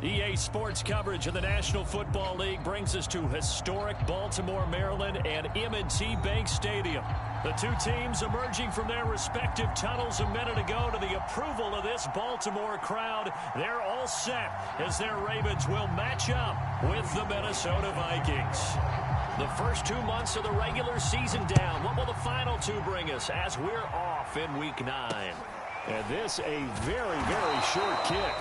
EA Sports coverage of the National Football League brings us to historic Baltimore, Maryland, and M&T Bank Stadium. The two teams emerging from their respective tunnels a minute ago to the approval of this Baltimore crowd. They're all set as their Ravens will match up with the Minnesota Vikings. The first 2 months of the regular season down. What will the final two bring us as we're off in Week 9? And this a very, very short kick.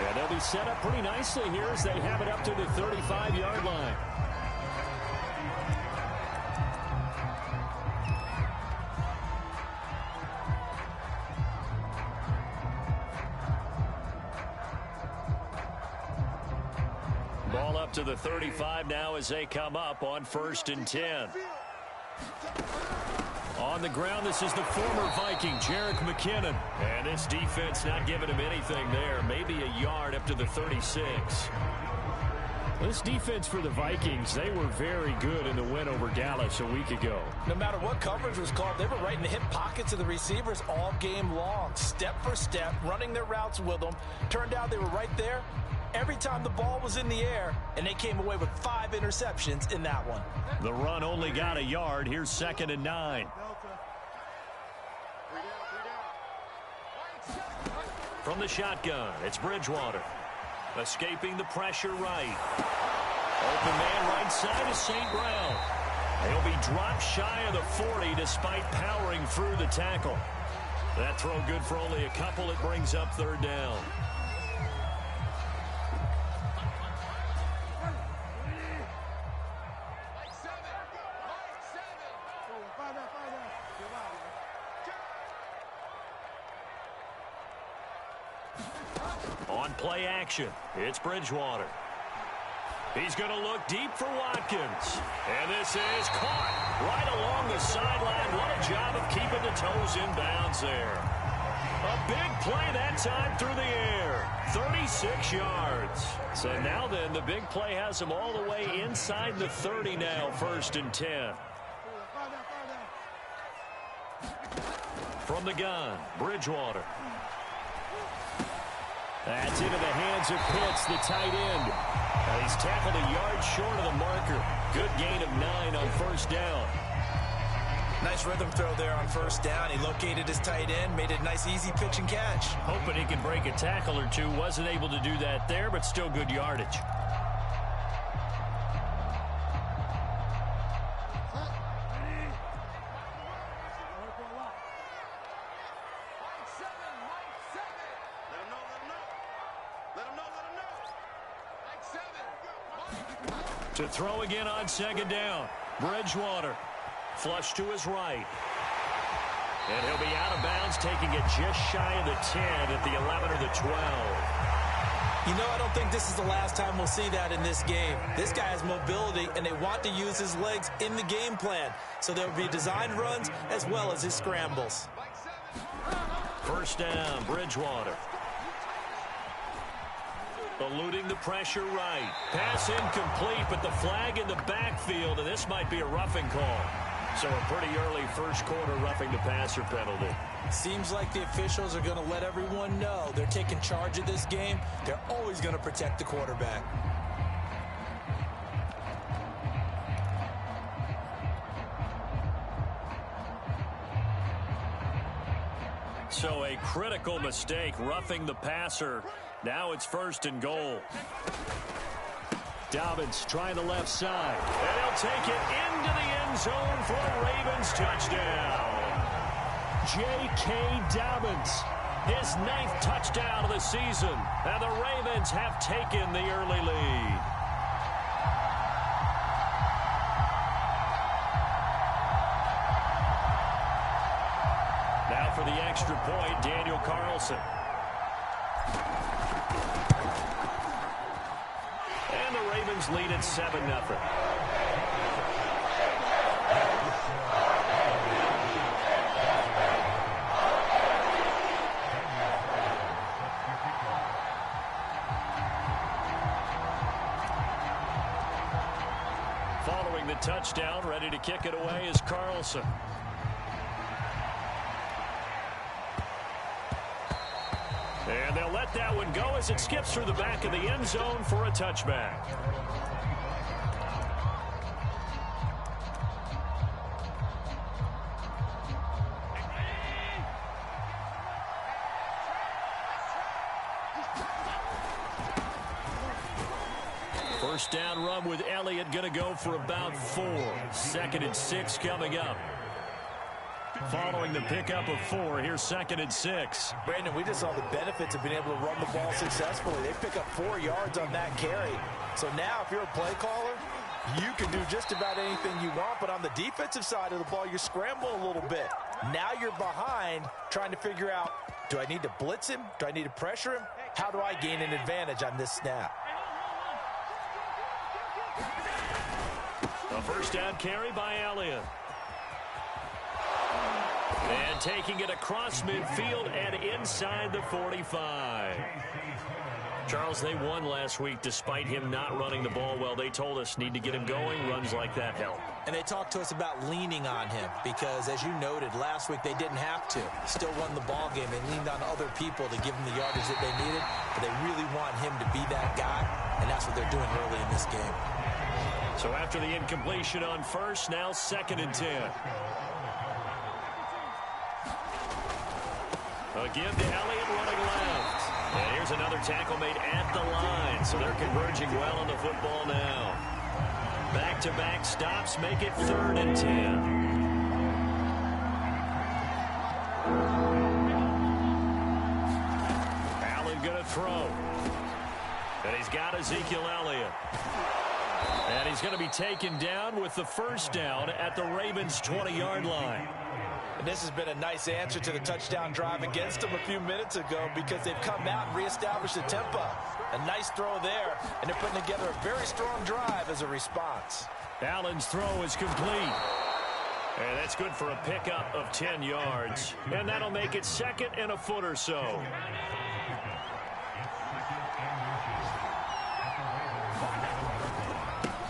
And they'll be set up pretty nicely here as they have it up to the 35-yard line. Ball up to the 35 now as they come up on 1st and 10. On the ground, this is the former Viking, Jerick McKinnon. And this defense not giving him anything there. Maybe a yard up to the 36. This defense for the Vikings, they were very good in the win over Dallas a week ago. No matter what coverage was called, they were right in the hip pockets of the receivers all game long. Step for step, running their routes with them. Turned out they were right there every time the ball was in the air, and they came away with 5 interceptions in that one. The run only got a yard. Here's 2nd and 9. From the shotgun, it's Bridgewater. Escaping the pressure right. Open man right side is St. Brown. He'll be dropped shy of the 40 despite powering through the tackle. That throw good for only a couple. It brings up 3rd down. On play action, it's Bridgewater. He's going to look deep for Watkins. And this is caught right along the sideline. What a job of keeping the toes in bounds there. A big play that time through the air. 36 yards. So now then, the big play has him all the way inside the 30 now, 1st and 10. From the gun, Bridgewater. That's into the hands of Pitts, the tight end. And he's tackled a yard short of the marker. Good gain of 9 on 1st down. Nice rhythm throw there on 1st down. He located his tight end, made it a nice easy pitch and catch. Hoping he could break a tackle or two. Wasn't able to do that there, but still good yardage. To throw again on 2nd down. Bridgewater. Flush to his right. And he'll be out of bounds, taking it just shy of the 10 at the 11 or the 12. You know, I don't think this is the last time we'll see that in this game. This guy has mobility, and they want to use his legs in the game plan. So there will be designed runs as well as his scrambles. 1st down, Bridgewater. Eluding the pressure right. Pass incomplete, but the flag in the backfield, and this might be a roughing call. So a pretty early 1st quarter roughing the passer penalty. Seems like the officials are going to let everyone know they're taking charge of this game. They're always going to protect the quarterback. So a critical mistake, roughing the passer. Now it's 1st and goal. Dobbins trying the left side. And he'll take it into the end zone for a Ravens touchdown. J.K. Dobbins, his 9th touchdown of the season. And the Ravens have taken the early lead. Now for the extra point, Daniel Carlson. And the Ravens lead at 7-0. Following the touchdown, ready to kick it away is Carlson. And And they'll let that one go as it skips through the back of the end zone for a touchback. First down run with Elliott going to go for about 4. 2nd and 6 coming up. Following the pickup of 4, here's 2nd and 6. Brandon, we just saw the benefits of being able to run the ball successfully. They pick up 4 yards on that carry. So now if you're a play caller, you can do just about anything you want. But on the defensive side of the ball, you're scrambling a little bit. Now you're behind trying to figure out, do I need to blitz him? Do I need to pressure him? How do I gain an advantage on this snap? A first down carry by Elliott. And taking it across midfield and inside the 45. Charles, they won last week despite him not running the ball well. They told us need to get him going. Runs like that help. And they talked to us about leaning on him because, as you noted, last week they didn't have to. Still won the ball game. They leaned on other people to give them the yardage that they needed. But they really want him to be that guy, and that's what they're doing early in this game. So after the incompletion on first, now 2nd and 10. Again to Elliott running left. And here's another tackle made at the line. So they're converging well on the football now. Back-to-back stops make it 3rd and 10. Allen going to throw. And he's got Ezekiel Elliott. And he's going to be taken down with the first down at the Ravens' 20-yard line. And this has been a nice answer to the touchdown drive against them a few minutes ago because they've come out and reestablished the tempo. A nice throw there, and they're putting together a very strong drive as a response. Allen's throw is complete. And that's good for a pickup of 10 yards. And that'll make it 2nd and a foot or so.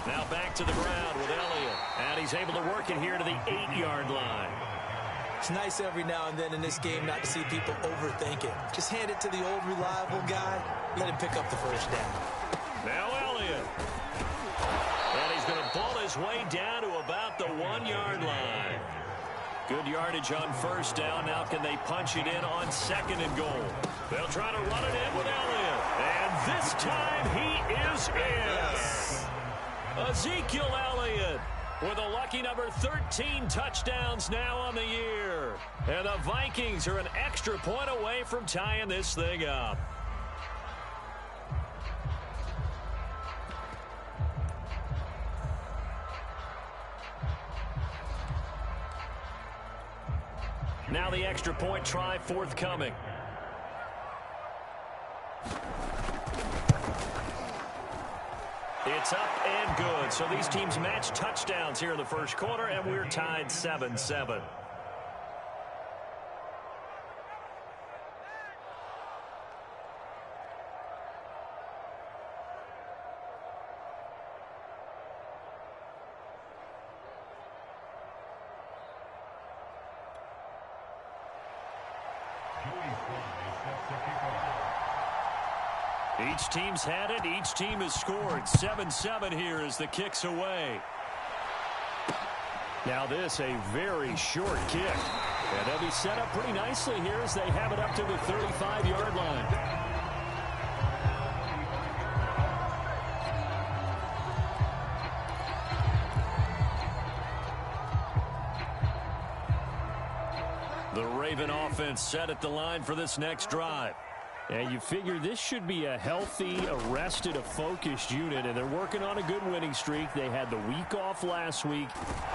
Now back to the ground with Elliott. And he's able to work it here to the 8-yard line. It's nice every now and then in this game not to see people overthink it. Just hand it to the old reliable guy. Let him pick up the first down. Now Elliott. And he's going to pull his way down to about the 1-yard line. Good yardage on first down. Now can they punch it in on 2nd and goal? They'll try to run it in with Elliott. And this time he is in. Ezekiel Elliott with a lucky number 13 touchdowns now on the year. And the Vikings are an extra point away from tying this thing up. Now the extra point try forthcoming. It's up and good. So these teams match touchdowns here in the first quarter, and we're tied 7-7. Each team's had it. Each team has scored. 7-7 here as the kick's away. Now this, a very short kick. And they'll be set up pretty nicely here as they have it up to the 35-yard line. The Raven offense set at the line for this next drive. And you figure this should be a healthy, arrested, a focused unit, and they're working on a good winning streak. They had the week off last week.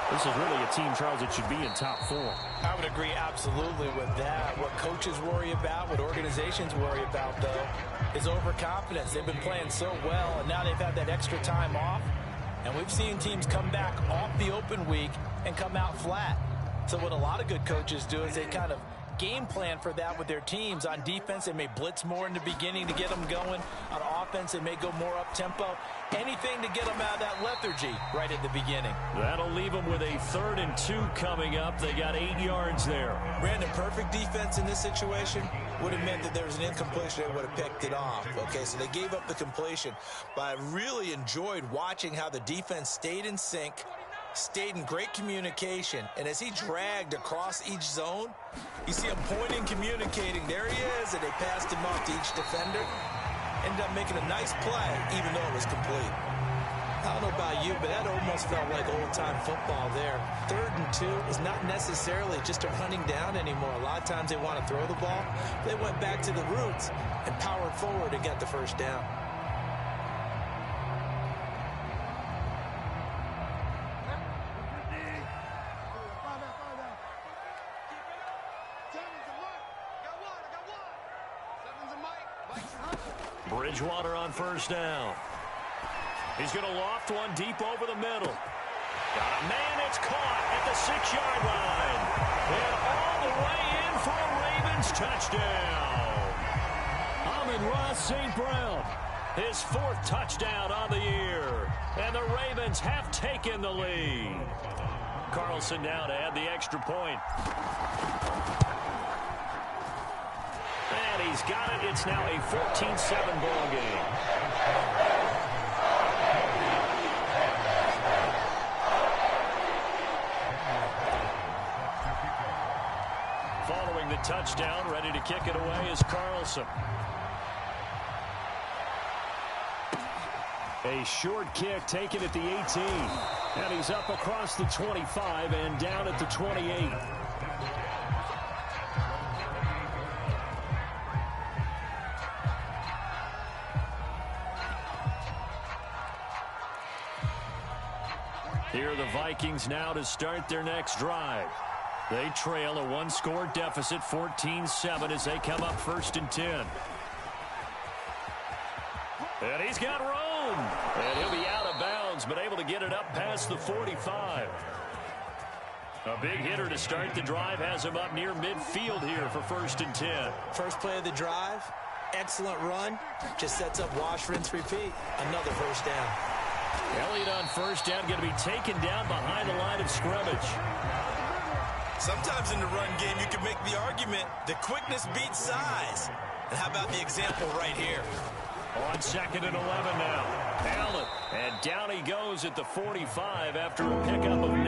This is really a team, Charles, that should be in top form. I would agree absolutely with that. What coaches worry about, what organizations worry about, though, is overconfidence. They've been playing so well, and now they've had that extra time off. And we've seen teams come back off the open week and come out flat. So what a lot of good coaches do is they kind of game plan for that with their teams. On defense, they may blitz more in the beginning to get them going. On offense, they may go more up-tempo. Anything to get them out of that lethargy right at the beginning. That'll leave them with a 3rd and 2 coming up. They got 8 yards there. Brandon, perfect defense in this situation would have meant that there was an incompletion. They would have picked it off. Okay, so they gave up the completion. But I really enjoyed watching how the defense stayed in sync, stayed in great communication, and as he dragged across each zone, you see him pointing, communicating. There he is, and they passed him off to each defender. Ended up making a nice play, even though it was complete. I don't know about you, but that almost felt like old-time football there. 3rd and 2 is not necessarily just a running down anymore. A lot of times they want to throw the ball. They went back to the roots and powered forward and got the first down. Bridgewater on 1st down. He's going to loft one deep over the middle. Got a man, it's caught at the 6-yard line. And all the way in for a Ravens touchdown. Amon-Ra St. Brown, his 4th touchdown on the year. And the Ravens have taken the lead. Carlson now to add the extra point. And he's got it. It's now a 14-7 ball game. Following the touchdown, ready to kick it away is Carlson. A short kick taken at the 18. And he's up across the 25 and down at the 28. Here are the Vikings now to start their next drive. They trail a 1-score deficit, 14-7, as they come up 1st and 10. And he's got room. And he'll be out of bounds, but able to get it up past the 45. A big hitter to start the drive has him up near midfield here for 1st and 10. First play of the drive, excellent run. Just sets up wash, rinse, repeat. Another first down. Elliott on 1st down, going to be taken down behind the line of scrimmage. Sometimes in the run game, you can make the argument that quickness beats size. And how about the example right here? On 2nd and 11 now. Allen, and down he goes at the 45 after a pickup of 9.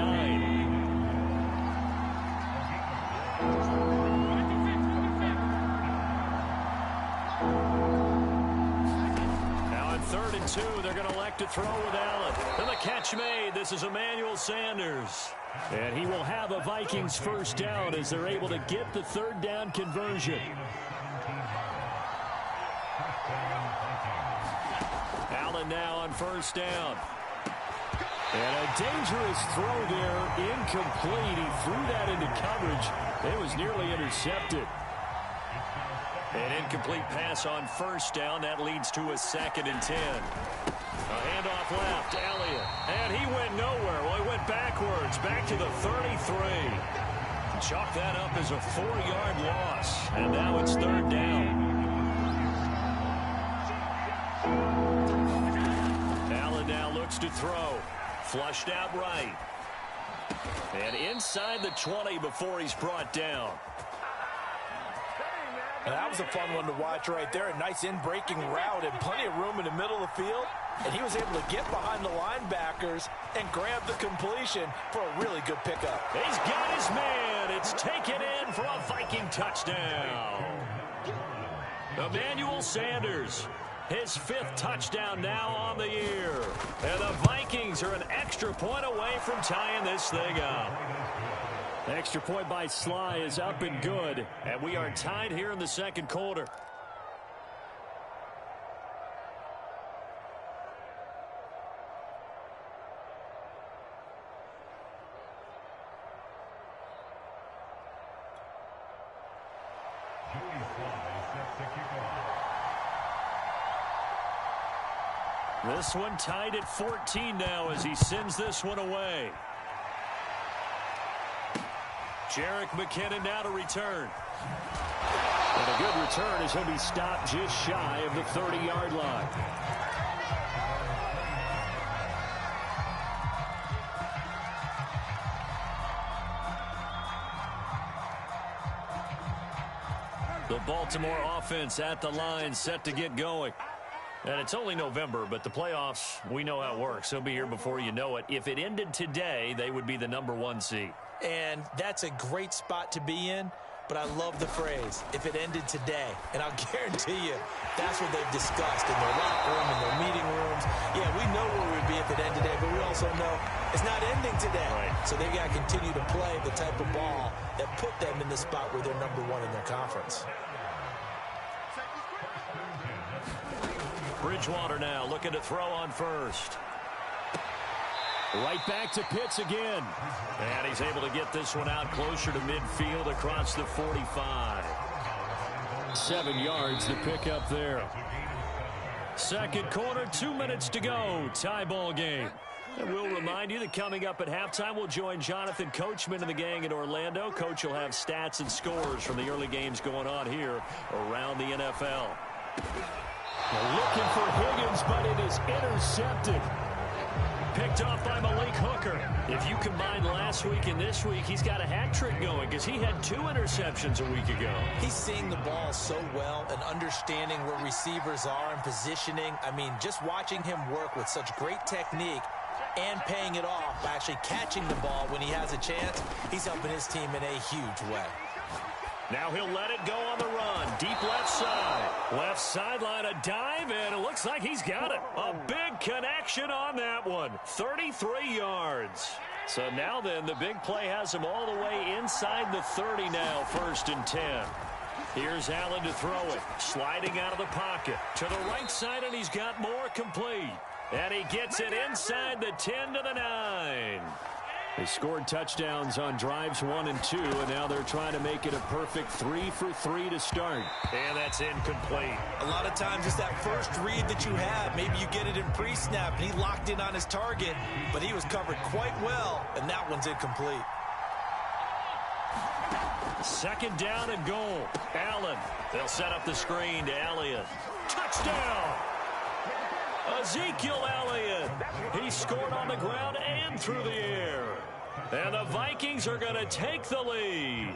Now on 3rd and 2, they're going to elect to throw with Allen. And the catch made. This is Emmanuel Sanders. And he will have a Vikings first down as they're able to get the 3rd down conversion. Allen now on 1st down. And a dangerous throw there, incomplete. He threw that into coverage. It was nearly intercepted. An incomplete pass on 1st down. That leads to a 2nd and 10. A handoff left, Elliott. And he went nowhere. Well, he went backwards, back to the 33. Chalk that up as a 4-yard loss. And now it's 3rd down. Allen now looks to throw. Flushed out right. And inside the 20 before he's brought down. And that was a fun one to watch right there. A nice in-breaking route and plenty of room in the middle of the field. And he was able to get behind the linebackers and grab the completion for a really good pickup. He's got his man. It's taken in for a Viking touchdown. Emmanuel Sanders, his 5th touchdown now on the year. And the Vikings are an extra point away from tying this thing up. The extra point by Sly is up and good. And we are tied here in the 2nd quarter. This one tied at 14 now as he sends this one away. Jerick McKinnon now to return. And a good return as he'll be stopped just shy of the 30-yard line. The Baltimore offense at the line, set to get going. And it's only November, but the playoffs, we know how it works. They'll be here before you know it. If it ended today, they would be the #1 seed. And that's a great spot to be in, but I love the phrase, if it ended today. And I'll guarantee you, that's what they've discussed in their locker room, in their meeting rooms. Yeah, we know where we'd be if it ended today, but we also know it's not ending today. Right. So they've got to continue to play the type of ball that put them in the spot where they're #1 in their conference. Bridgewater now looking to throw on first. Right back to Pitts again. And he's able to get this one out closer to midfield across the 45. 7 yards to pick up there. Second quarter, 2 minutes to go. Tie ball game. And we'll remind you that coming up at halftime, we'll join Jonathan Coachman and the gang in Orlando. Coach will have stats and scores from the early games going on here around the NFL. Looking for Higgins, but it is intercepted. Picked off by Malik Hooker. If you combine last week and this week, he's got a hat trick going because he had 2 interceptions a week ago. He's seeing the ball so well and understanding where receivers are and positioning. I mean, just watching him work with such great technique and paying it off by actually catching the ball when he has a chance, he's helping his team in a huge way. Now he'll let it go on the run. Deep left side. Left sideline, a dive, and it looks like he's got it. A big connection on that one. 33 yards. So now then, the big play has him all the way inside the 30 now, 1st and 10. Here's Allen to throw it. Sliding out of the pocket. To the right side, and he's got more complete. And he gets it inside the 10 to the 9. They scored touchdowns on drives 1 and 2, and now they're trying to make it a perfect 3 for 3 to start. And that's incomplete. A lot of times it's that first read that you have. Maybe you get it in pre-snap, and he locked in on his target, but he was covered quite well, and that one's incomplete. 2nd down and goal. Allen. They'll set up the screen to Elliott. Touchdown! Ezekiel Elliott. He scored on the ground and through the air. And the Vikings are going to take the lead.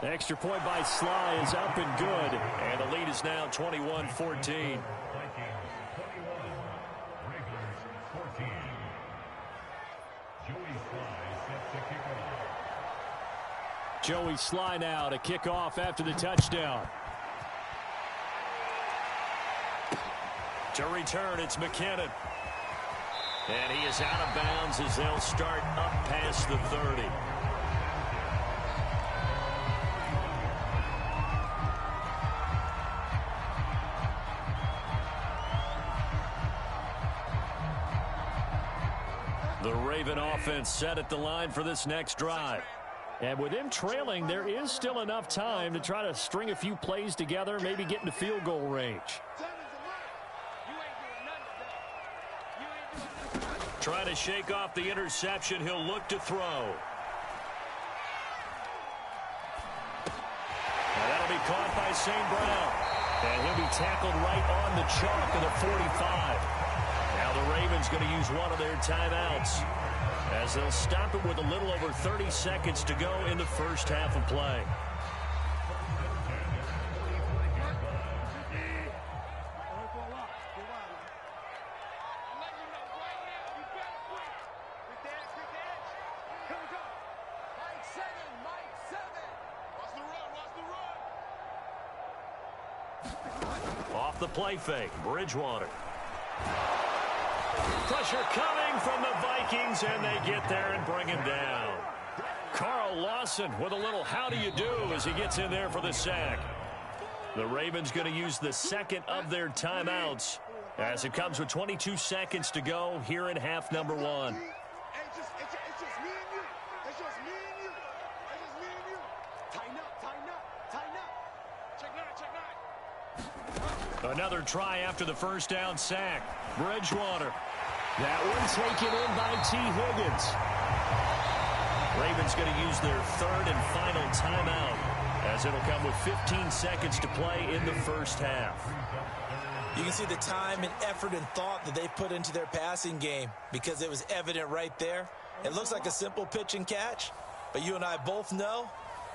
The extra point by Sly is up and good. And the lead is now 21-14. Joey Sly now to kick off after the touchdown. To return, it's McKinnon. And he is out of bounds as they'll start up past the 30. The Raven offense set at the line for this next drive. And with them trailing, there is still enough time to try to string a few plays together, maybe get into field goal range. Trying to shake off the interception. He'll look to throw. And that'll be caught by St. Brown. And he'll be tackled right on the chalk of the 45. Now the Ravens going to use one of their timeouts as they'll stop it with a little over 30 seconds to go in the first half of play. Off the play fake, Bridgewater. Pressure coming from the Vikings, and they get there and bring him down. Carl Lawson with a little how do you do as he gets in there for the sack. The Ravens going to use the second of their timeouts as it comes with 22 seconds to go here in half number 1. Another try after the first down sack. Bridgewater. That one taken in by T. Higgins. Ravens going to use their third and final timeout, as it'll come with 15 seconds to play in the first half. You can see the time and effort and thought that they put into their passing game because it was evident right there. It looks like a simple pitch and catch, but you and I both know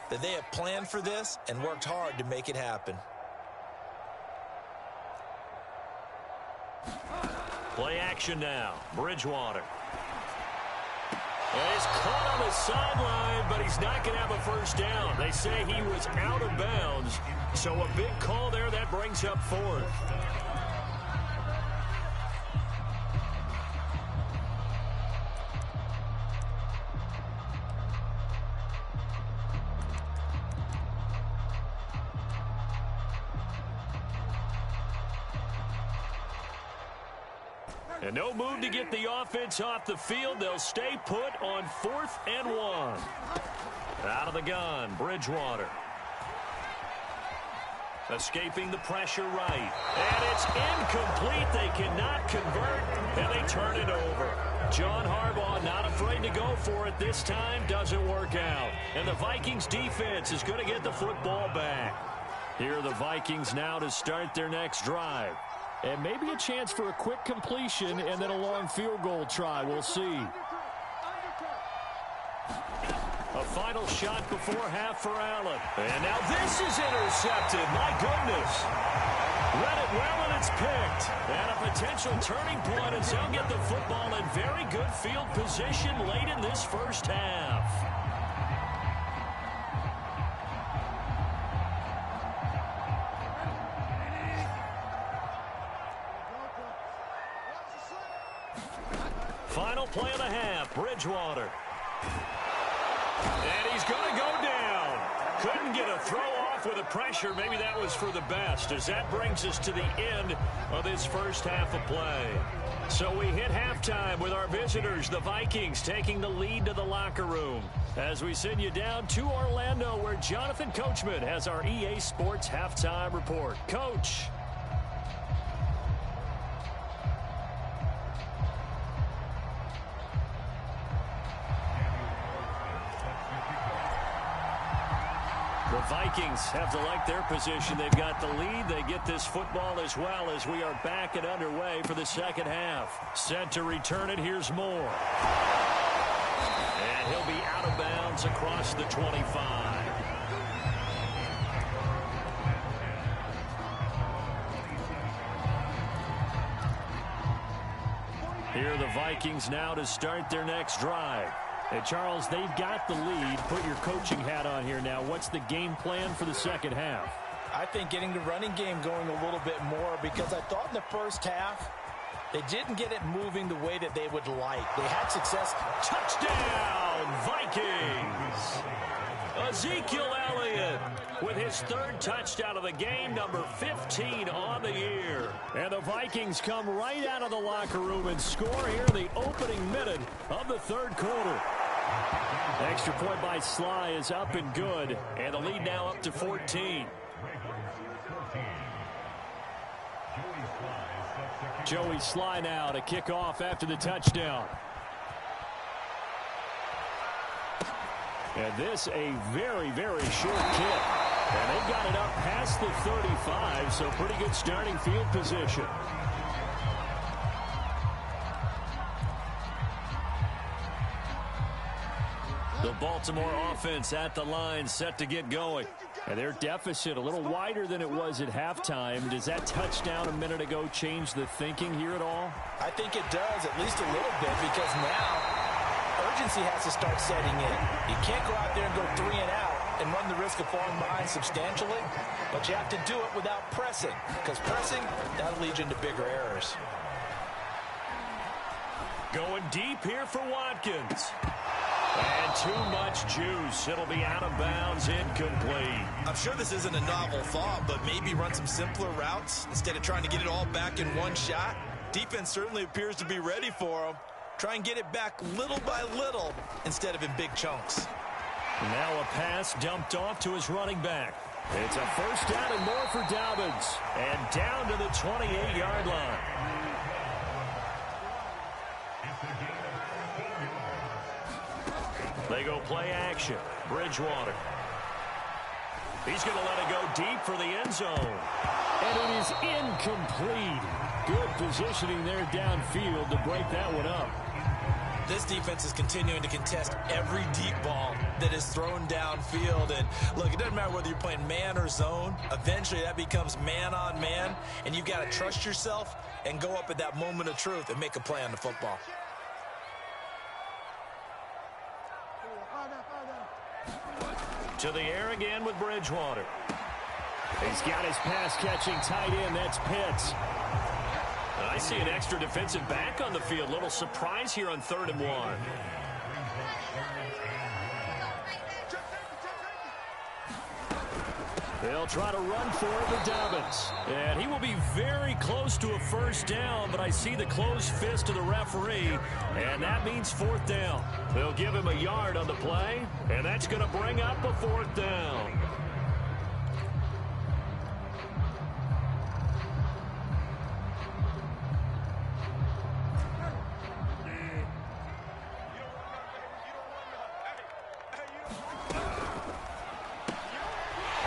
that they have planned for this and worked hard to make it happen. Play action now. Bridgewater. He's caught on the sideline, but he's not going to have a first down. They say he was out of bounds, so a big call there that brings up fourth. And no move to get the offense off the field. They'll stay put on 4th and 1. Out of the gun, Bridgewater. Escaping the pressure right. And it's incomplete. They cannot convert, and they turn it over. John Harbaugh not afraid to go for it this time. Doesn't work out. And the Vikings defense is going to get the football back. Here are the Vikings now to start their next drive. And maybe a chance for a quick completion and then a long field goal try. We'll see. A final shot before half for Allen. And now this is intercepted. My goodness. Read it well, and it's picked. And a potential turning point as they'll get the football in very good field position late in this first half. Final play of the half, Bridgewater. And he's going to go down. Couldn't get a throw off with the pressure. Maybe that was for the best, as that brings us to the end of this first half of play. So we hit halftime with our visitors, the Vikings, taking the lead to the locker room. As we send you down to Orlando, where Jonathan Coachman has our EA Sports halftime report. Coach. The Vikings have to like their position. They've got the lead. They get this football as well as we are back and underway for the second half. Set to return it. Here's Moore. And he'll be out of bounds across the 25. Here are the Vikings now to start their next drive. Hey, Charles, they've got the lead. Put your coaching hat on here now. What's the game plan for the second half? I think getting the running game going a little bit more, because I thought in the first half they didn't get it moving the way that they would like. They had success. Touchdown, Vikings! Ezekiel Elliott with his third touchdown of the game, number 15 on the year. And the Vikings come right out of the locker room and score here in the opening minute of the third quarter. Extra point by Sly is up and good, and the lead now up to 14. Joey Sly now to kick off after the touchdown. And this a very, very short kick. And they've got it up past the 35, so pretty good starting field position. The Baltimore offense at the line, set to get going. And their deficit a little wider than it was at halftime. Does that touchdown a minute ago change the thinking here at all? I think it does, at least a little bit, because now urgency has to start setting in. You can't go out there and go 3 and out and run the risk of falling behind substantially, but you have to do it without pressing, because pressing, that'll lead you into bigger errors. Going deep here for Watkins. And too much juice. It'll be out of bounds, incomplete. I'm sure this isn't a novel thought, but maybe run some simpler routes instead of trying to get it all back in one shot. Defense certainly appears to be ready for him. Try and get it back little by little instead of in big chunks. Now a pass dumped off to his running back. It's a first down and more for Dobbins. And down to the 28-yard line. They go play action. Bridgewater. He's going to let it go deep for the end zone. And it is incomplete. Good positioning there downfield to break that one up. This defense is continuing to contest every deep ball that is thrown downfield. And look, it doesn't matter whether you're playing man or zone. Eventually that becomes man on man. And you've got to trust yourself and go up at that moment of truth and make a play on the football. To the air again with Bridgewater. He's got his pass-catching tight end. That's Pitts. I see an extra defensive back on the field. Little surprise here on 3rd and 1. They'll try to run for it with Dobbins. And he will be very close to a first down, but I see the closed fist of the referee, and that means 4th down. They'll give him a yard on the play, and that's going to bring up a 4th down.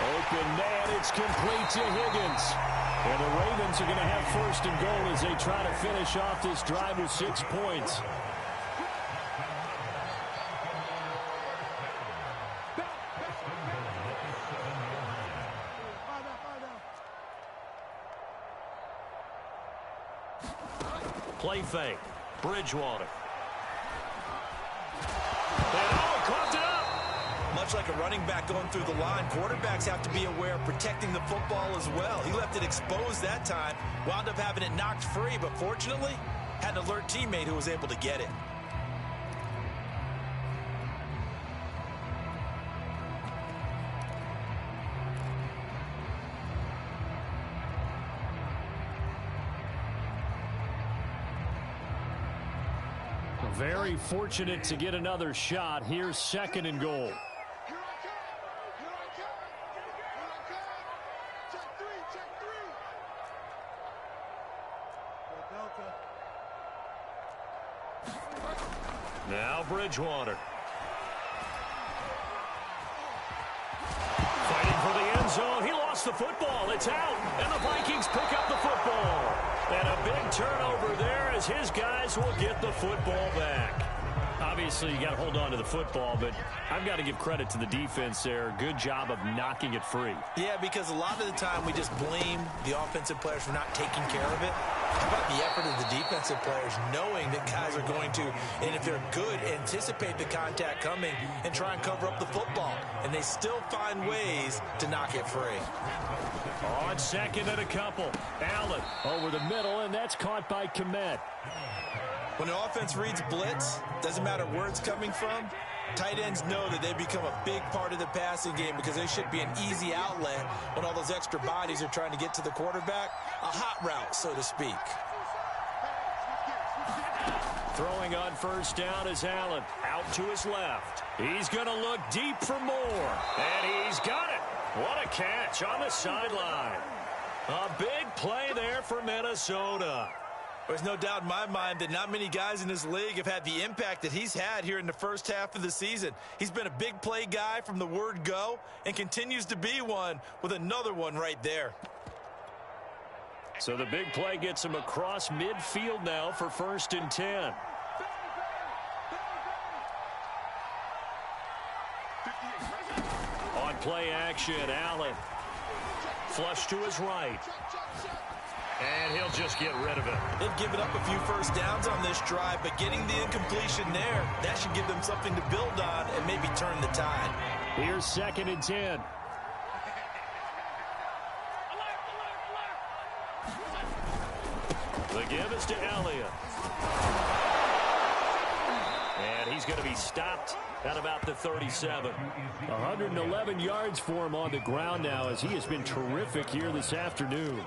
Open man, it's complete to Higgins. And the Ravens are going to have 1st and goal as they try to finish off this drive with 6 points. Play fake. Bridgewater. And caught it up. Much like a running back going through the line, quarterbacks have to be aware of protecting the football as well. He left it exposed that time, wound up having it knocked free, but fortunately, had an alert teammate who was able to get it. Very fortunate to get another shot. Here's 2nd and goal. Now Bridgewater. Fighting for the end zone. He lost the football. It's out. And the Vikings pick up the football. And a big turnover there as his guys will get the football back. Obviously, you got to hold on to the football, but I've got to give credit to the defense there. Good job of knocking it free. Yeah, because a lot of the time we just blame the offensive players for not taking care of it. How about the effort of the defensive players knowing that guys are going to, and if they're good, anticipate the contact coming and try and cover up the football. And they still find ways to knock it free. On 2nd and a couple. Allen over the middle, and that's caught by Komet. When the offense reads blitz, doesn't matter where it's coming from, tight ends know that they become a big part of the passing game because they should be an easy outlet when all those extra bodies are trying to get to the quarterback. A hot route, so to speak. Throwing on 1st down is Allen. Out to his left. He's going to look deep for more. And he's got it. What a catch on the sideline. A big play there for Minnesota. There's no doubt in my mind that not many guys in this league have had the impact that he's had here in the first half of the season. He's been a big play guy from the word go and continues to be one with another one right there. So the big play gets him across midfield now for 1st and 10. On play action, Allen. Flush to his right. And he'll just get rid of it. They've given up a few first downs on this drive, but getting the incompletion there, that should give them something to build on and maybe turn the tide. Here's 2nd and 10. The give is to Elliott. And he's going to be stopped at about the 37. 111 yards for him on the ground now as he has been terrific here this afternoon.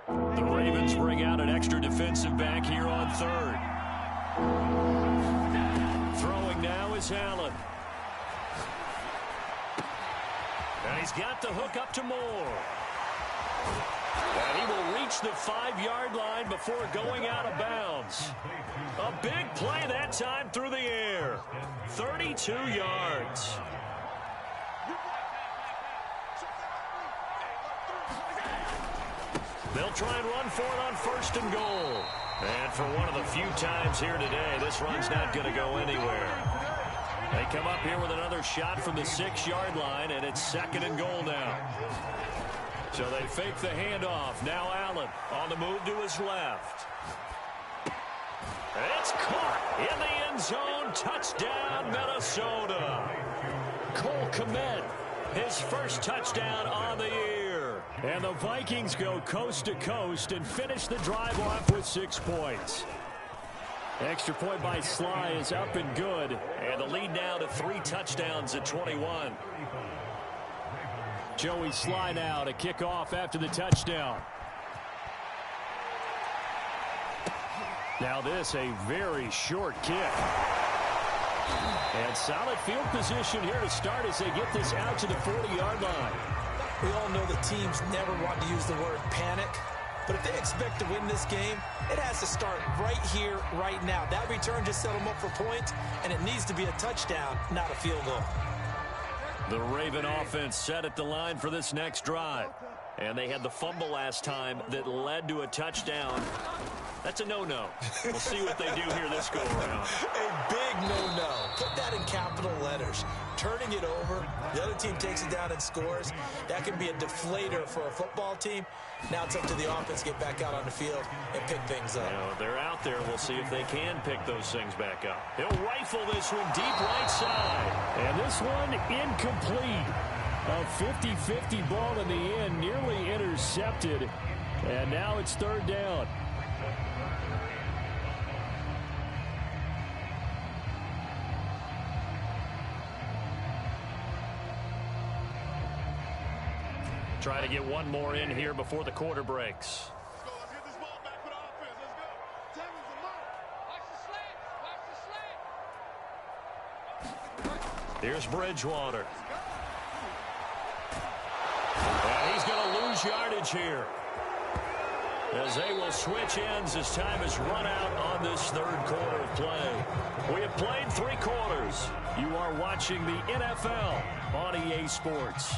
The Ravens bring out an extra defensive back here on 3rd. Throwing now is Allen. And he's got the hook up to Moore. And he will reach the 5-yard line before going out of bounds. A big play that time through the air. 32 yards. They'll try and run for it on 1st and goal. And for one of the few times here today, this run's not going to go anywhere. They come up here with another shot from the 6-yard line, and it's 2nd and goal now. So they fake the handoff. Now Allen on the move to his left. It's caught in the end zone. Touchdown, Minnesota. Cole Kmet, his first touchdown on the year. And the Vikings go coast to coast and finish the drive off with 6 points. Extra point by Sly is up and good. And the lead now to 3 touchdowns at 21. Joey Sly now to kick off after the touchdown. Now this, a very short kick. And solid field position here to start as they get this out to the 40-yard line. We all know the teams never want to use the word panic. But if they expect to win this game, it has to start right here, right now. That return just set them up for points, and it needs to be a touchdown, not a field goal. The Raven offense set at the line for this next drive. And they had the fumble last time that led to a touchdown. That's a no-no. We'll see what they do here this go-around. A big no-no. Put that in capital letters. Turning it over, the other team takes it down and scores. That can be a deflator for a football team. Now it's up to the offense to get back out on the field and pick things up. You know, they're out there. We'll see if they can pick those things back up. He'll rifle this one deep right side. And this one incomplete. A 50-50 ball in the end, nearly intercepted. And now it's 3rd down. Try to get one more in here before the quarter breaks. Let's go. Let's get this ball back with offense. Let's go. Tammy's a mark. Watch the slant. Here's Bridgewater. And he's going to lose yardage here, as they will switch ends as time has run out on this 3rd quarter of play. We have played 3 quarters. You are watching the NFL on EA Sports.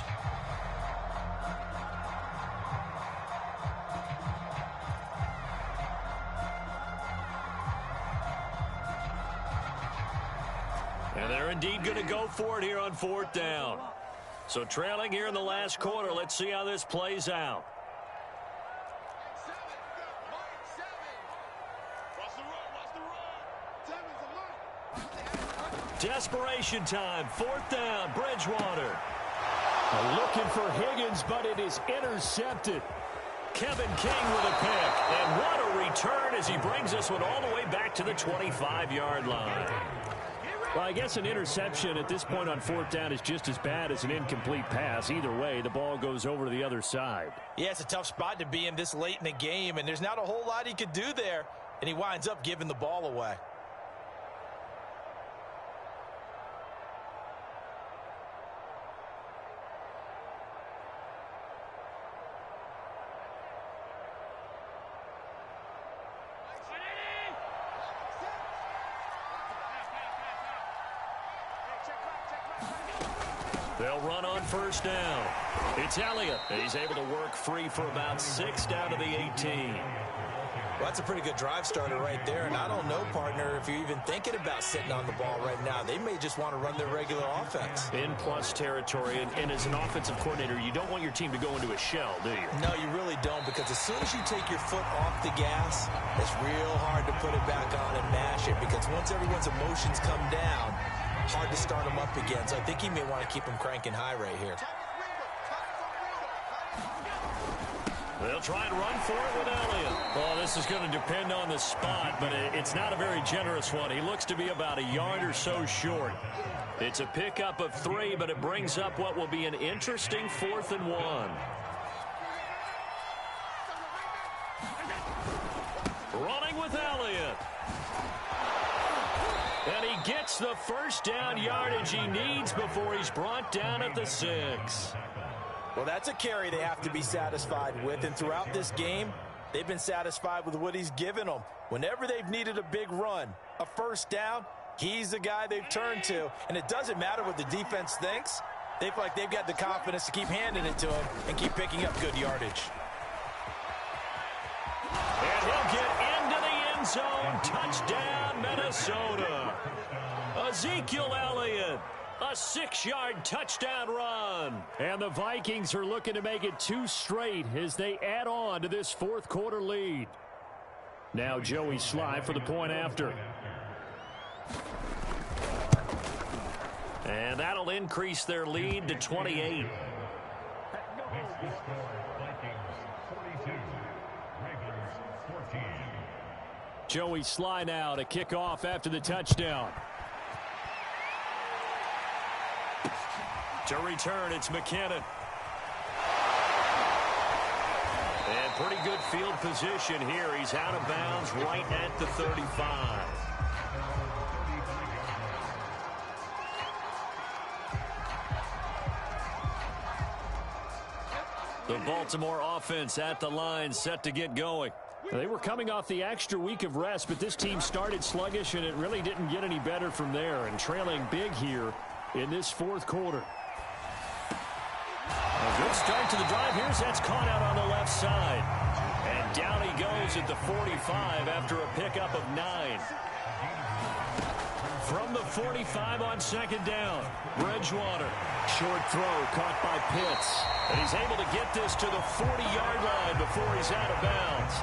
And they're indeed going to go for it here on 4th down. So trailing here in the last quarter. Let's see how this plays out. Desperation time. 4th down. Bridgewater. Looking for Higgins, but it is intercepted. Kevin King with a pick. And what a return as he brings this one all the way back to the 25-yard line. Well, I guess an interception at this point on 4th down is just as bad as an incomplete pass. Either way, the ball goes over to the other side. Yeah, it's a tough spot to be in this late in the game, and there's not a whole lot he could do there, and he winds up giving the ball away. They'll run on 1st down. It's Elliott. He's able to work free for about 6 down to the 18. Well, that's a pretty good drive starter right there, and I don't know, partner, if you're even thinking about sitting on the ball right now. They may just want to run their regular offense. In plus territory, and as an offensive coordinator, you don't want your team to go into a shell, do you? No, you really don't, because as soon as you take your foot off the gas, it's real hard to put it back on and mash it, because once everyone's emotions come down, hard to start them up again. So I think he may want to keep them cranking high right here. They'll try and run for it with Elliott. Well, this is going to depend on the spot, but it's not a very generous one. He looks to be about a yard or so short. It's a pickup of 3, but it brings up what will be an interesting 4th and 1. Running with Elliott. And he gets the 1st down yardage he needs before he's brought down at the 6. Well, that's a carry they have to be satisfied with, and throughout this game, they've been satisfied with what he's given them. Whenever they've needed a big run, a first down, he's the guy they've turned to. And it doesn't matter what the defense thinks. They feel like they've got the confidence to keep handing it to him and keep picking up good yardage. And he'll get into the end zone. Touchdown, Minnesota. Ezekiel Elliott. A 6-yard touchdown run. And the Vikings are looking to make it 2 straight as they add on to this fourth quarter lead. Now Joey Sly for the point after. And that'll increase their lead to 28. Joey Sly now to kick off after the touchdown. To return, it's McKinnon. And pretty good field position here. He's out of bounds right at the 35. The Baltimore offense at the line, set to get going. They were coming off the extra week of rest, but this team started sluggish, and it really didn't get any better from there, and trailing big here in this fourth quarter. A good start to the drive. Here's that's caught out on the left side. And down he goes at the 45 after a pickup of 9. From the 45 on second down, Bridgewater. Short throw caught by Pitts. And he's able to get this to the 40-yard line before he's out of bounds.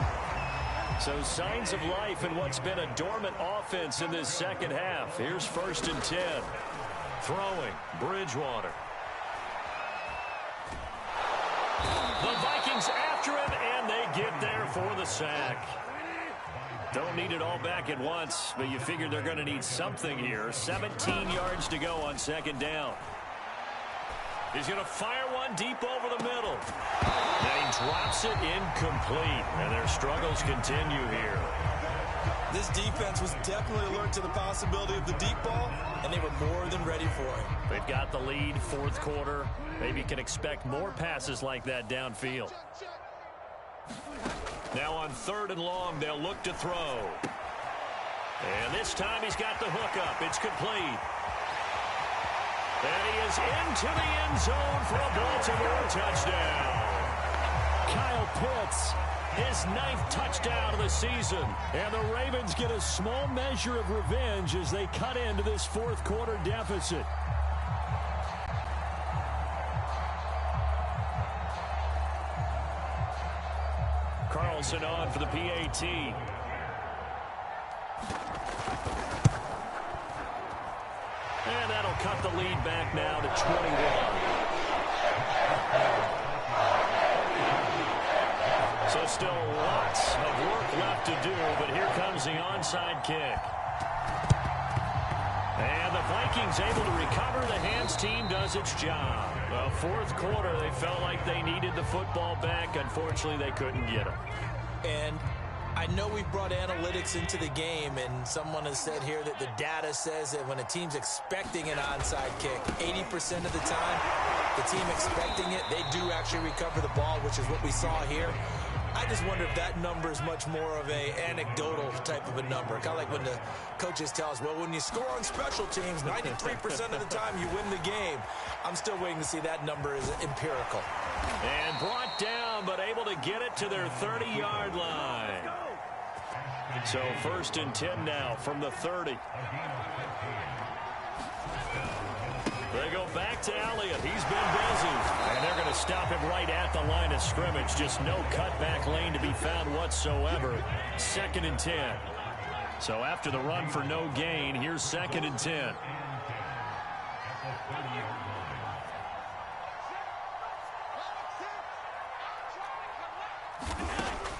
So signs of life in what's been a dormant offense in this second half. Here's 1st and 10. Throwing, Bridgewater. The Vikings after him, and they get there for the sack. Don't need it all back at once, but you figure they're going to need something here. 17 yards to go on second down. He's going to fire one deep over the middle. And he drops it incomplete, and their struggles continue here. This defense was definitely alert to the possibility of the deep ball, and they were more than ready for it. They've got the lead, fourth quarter. Maybe you can expect more passes like that downfield. Now on 3rd and long, they'll look to throw. And this time he's got the hook up. It's complete. And he is into the end zone for a Baltimore touchdown. Kyle Pitts, his 9th touchdown of the season. And the Ravens get a small measure of revenge as they cut into this fourth quarter deficit. Carlson on for the PAT. And that'll cut the lead back now to 21. So still lots of work left to do, but here comes the onside kick. And the Vikings able to recover. The hands team does its job. Well, fourth quarter, they felt like they needed the football back. Unfortunately, they couldn't get it. And I know we've brought analytics into the game, and someone has said here that the data says that when a team's expecting an onside kick, 80% of the time, the team expecting it, they do actually recover the ball, which is what we saw here. I just wonder if that number is much more of a anecdotal type of a number. Kind of like when the coaches tell us, well, when you score on special teams, 93% of the time you win the game. I'm still waiting to see that number is empirical. And brought down, but able to get it to their 30-yard line. So 1st and 10 now from the 30. They go back to Elliott. He's been busy. And they're going to stop him right at the line of scrimmage. Just no cutback lane to be found whatsoever. 2nd and 10. So after the run for no gain, here's 2nd and 10.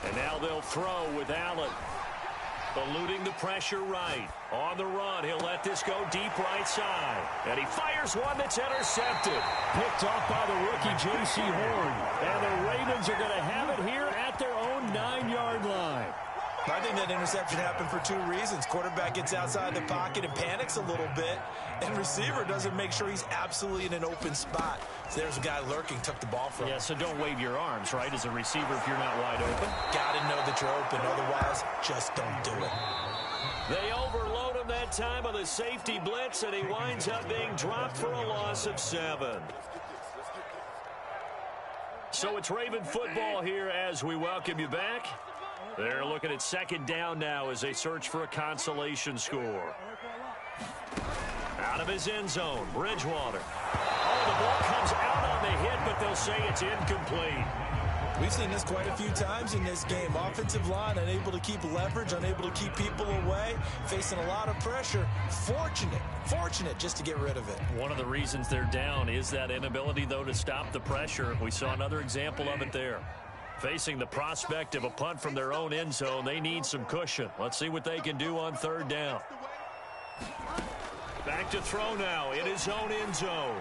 And now they'll throw with Allen. Eluding the pressure right. On the run, he'll let this go deep right side. And he fires one that's intercepted. Picked off by the rookie J.C. Horn. And the Ravens are going to have it here at their own 9-yard line. I think that interception happened for two reasons. Quarterback gets outside the pocket and panics a little bit, and receiver doesn't make sure he's absolutely in an open spot. So there's a guy lurking, took the ball from him. Yeah, so don't wave your arms, right, as a receiver if you're not wide open. Got to know that you're open. Otherwise, just don't do it. They overload him that time on the safety blitz, and he winds up being dropped for a loss of 7. So it's Raven football here as we welcome you back. They're looking at second down now as they search for a consolation score. Out of his end zone, Bridgewater. Oh, the ball comes out on the hit, but they'll say it's incomplete. We've seen this quite a few times in this game. Offensive line unable to keep leverage, unable to keep people away, facing a lot of pressure. Fortunate just to get rid of it. One of the reasons they're down is that inability, though, to stop the pressure. We saw another example of it there. Facing the prospect of a punt from their own end zone, they need some cushion. Let's see what they can do on third down. Back to throw now in his own end zone.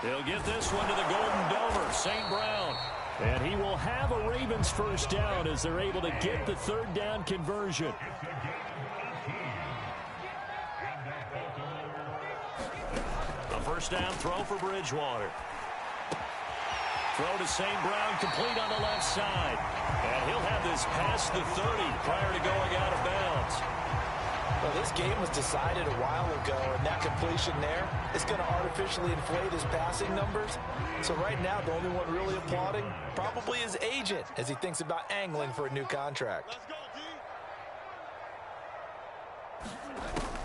He'll get this one to the Golden Domer, St. Brown. And he will have a Ravens first down as they're able to get the third down conversion. A first down throw for Bridgewater. Throw to St. Brown, complete on the left side. And he'll have this past the 30 prior to going out of bounds. Well, this game was decided a while ago, and that completion there is going to artificially inflate his passing numbers. So right now, the only one really applauding probably his agent as he thinks about angling for a new contract.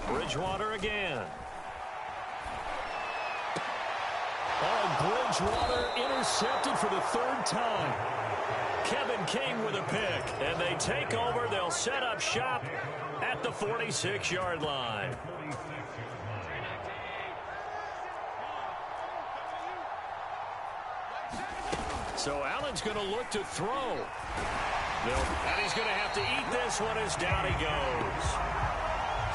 Bridgewater again. Oh, Bridgewater intercepted for the third time. Kevin King with a pick, and they take over. They'll set up shop at the 46-yard line. So Allen's going to look to throw. And he's going to have to eat this one as down he goes.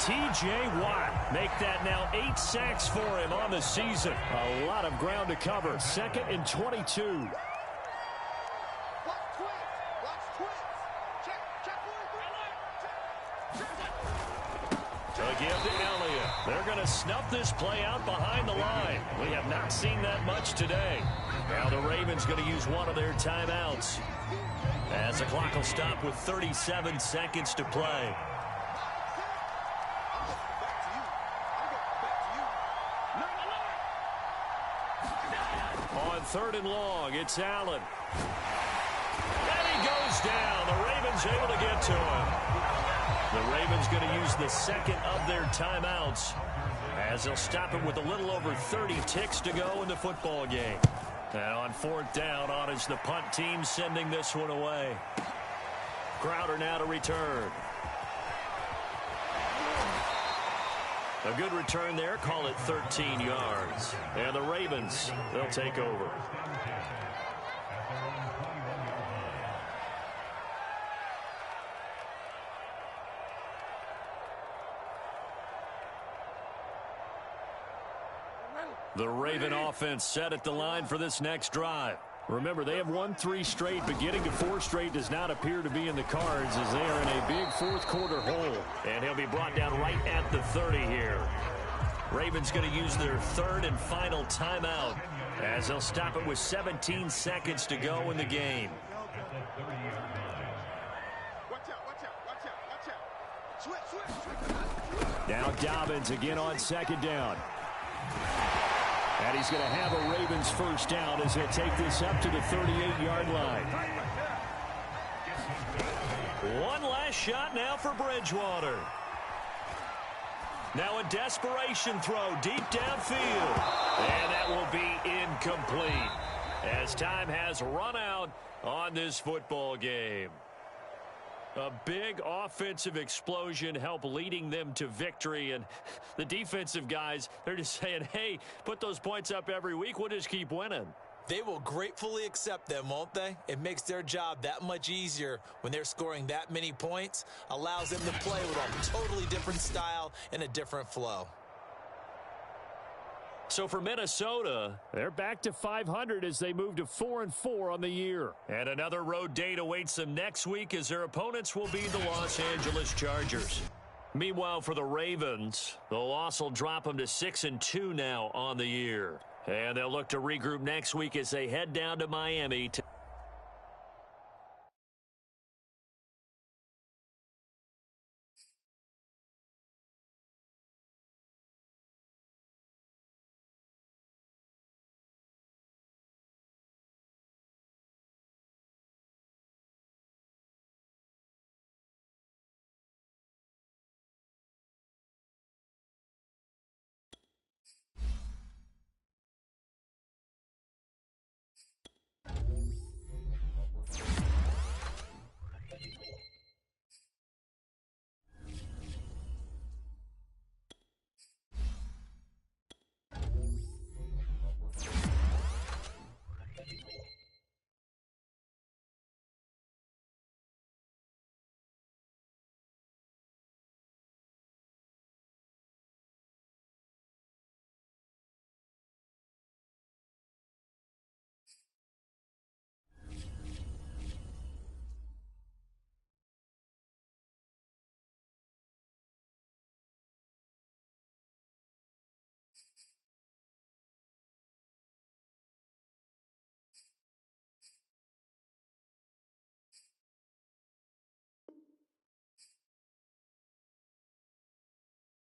T.J. Watt make that now 8 sacks for him on the season. A lot of ground to cover. 2nd and 22. To give to Elliott. They're going to snuff this play out behind the line. We have not seen that much today. Now the Ravens going to use one of their timeouts, as the clock will stop with 37 seconds to play. On 3rd and long, it's Allen. And he goes down. The Ravens able to get to him. The Ravens going to use the second of their timeouts, as they'll stop it with a little over 30 ticks to go in the football game. And on 4th down, on is the punt team sending this one away. Crowder now to return. A good return there. Call it 13 yards. And the Ravens, they'll take over. The Raven offense set at the line for this next drive. Remember, they have won 3 straight, but getting to 4 straight does not appear to be in the cards as they are in a big 4th quarter hole. And he'll be brought down right at the 30 here. Ravens going to use their 3rd and final timeout, as they'll stop it with 17 seconds to go in the game. Now Dobbins again on 2nd down. And he's going to have a Ravens first down as they'll take this up to the 38-yard line. One last shot now for Bridgewater. Now a desperation throw deep downfield. And that will be incomplete, as time has run out on this football game. A big offensive explosion helped leading them to victory. And the defensive guys, they're just saying, hey, put those points up every week. We'll just keep winning. They will gratefully accept them, won't they? It makes their job that much easier when they're scoring that many points. Allows them to play with a totally different style and a different flow. So for Minnesota, they're back to 500 as they move to 4-4 on the year. And another road date awaits them next week as their opponents will be the Los Angeles Chargers. Meanwhile, for the Ravens, the loss will drop them to 6-2 now on the year. And they'll look to regroup next week as they head down to Miami to